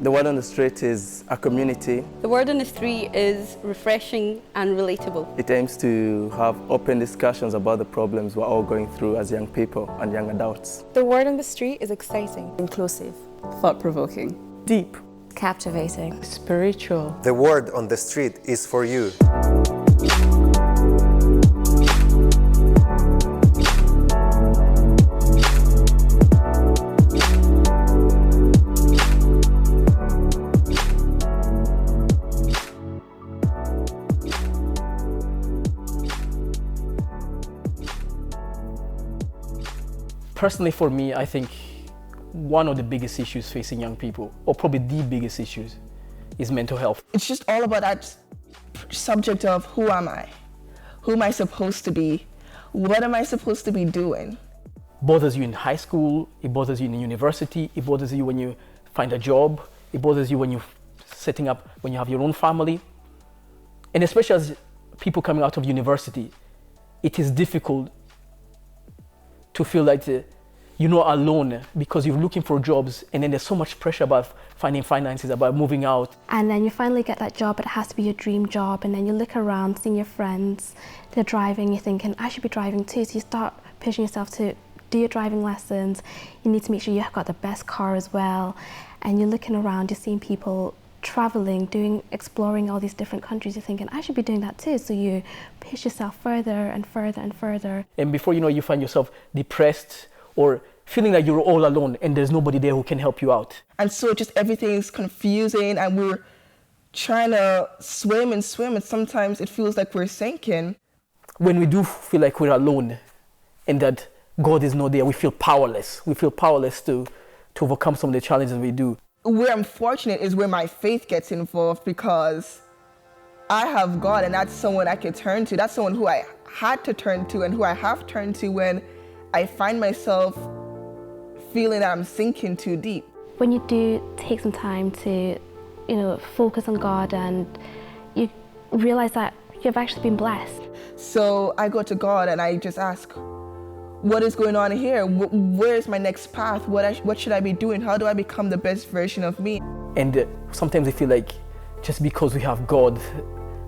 The word on the street is a community. The word on the street is refreshing and relatable. It aims to have open discussions about the problems we're all going through as young people and young adults. The word on the street is exciting, inclusive, thought-provoking, deep, captivating, spiritual. The word on the street is for you. Personally, for me, I think one of the biggest issues facing young people, or probably the biggest issues, is mental health. It's just all about that subject of who am I? Who am I supposed to be? What am I supposed to be doing? It bothers you in high school, it bothers you in university, it bothers you when you find a job, it bothers you when you're setting up, when you have your own family. And especially as people coming out of university, it is difficult to feel like you're not alone because you're looking for jobs, and then there's so much pressure about finding finances, about moving out. And then you finally get that job, but it has to be your dream job, and then you look around, seeing your friends, they're driving, you're thinking, I should be driving too, so you start pushing yourself to do your driving lessons. You need to make sure you've got the best car as well, and you're looking around, you're seeing people traveling, exploring all these different countries, you're thinking, I should be doing that too. So you push yourself further and further and further. And before you know, you find yourself depressed or feeling like you're all alone and there's nobody there who can help you out. And so just everything's confusing and we're trying to swim, and sometimes it feels like we're sinking. When we do feel like we're alone and that God is not there, we feel powerless. We feel powerless to overcome some of the challenges we do. Where I'm fortunate is where my faith gets involved, because I have God, and that's someone I can turn to. That's someone who I had to turn to and who I have turned to when I find myself feeling that I'm sinking too deep. When you do take some time to, focus on God, and you realize that you've actually been blessed. So I go to God and I just ask, what is going on here? Where is my next path? What should I be doing? How do I become the best version of me? And sometimes I feel like just because we have God,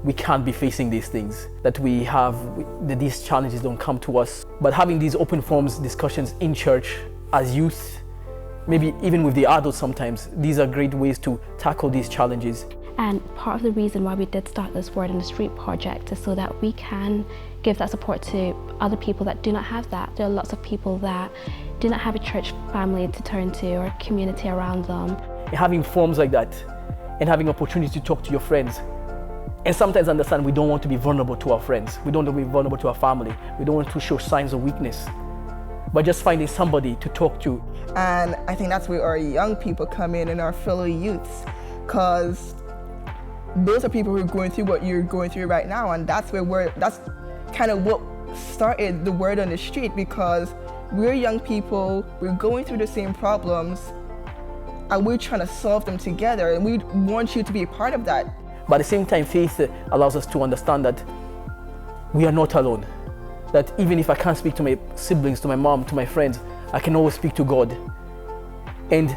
we can't be facing these things, that these challenges don't come to us. But having these open forums discussions in church as youth, maybe even with the adults sometimes, these are great ways to tackle these challenges. And part of the reason why we did start this Word on the Street project is so that we can give that support to other people that do not have that. There are lots of people that do not have a church family to turn to or a community around them. Having forums like that and having opportunity to talk to your friends, and sometimes understand we don't want to be vulnerable to our friends, we don't want to be vulnerable to our family, we don't want to show signs of weakness, but just finding somebody to talk to. And I think that's where our young people come in and our fellow youths, because those are people who are going through what you're going through right now, and that's kind of what started the Word on the Street, because we're young people, we're going through the same problems, and we're trying to solve them together, and we want you to be a part of that. But at the same time, faith allows us to understand that we are not alone. That even if I can't speak to my siblings, to my mom, to my friends, I can always speak to God. And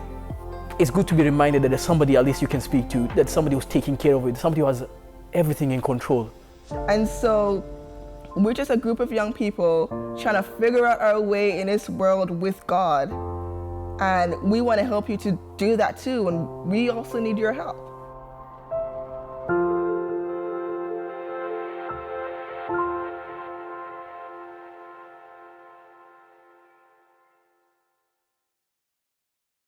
it's good to be reminded that there's somebody at least you can speak to, that somebody who's taking care of it, somebody who has everything in control. And so we're just a group of young people trying to figure out our way in this world with God. And we want to help you to do that too, and we also need your help.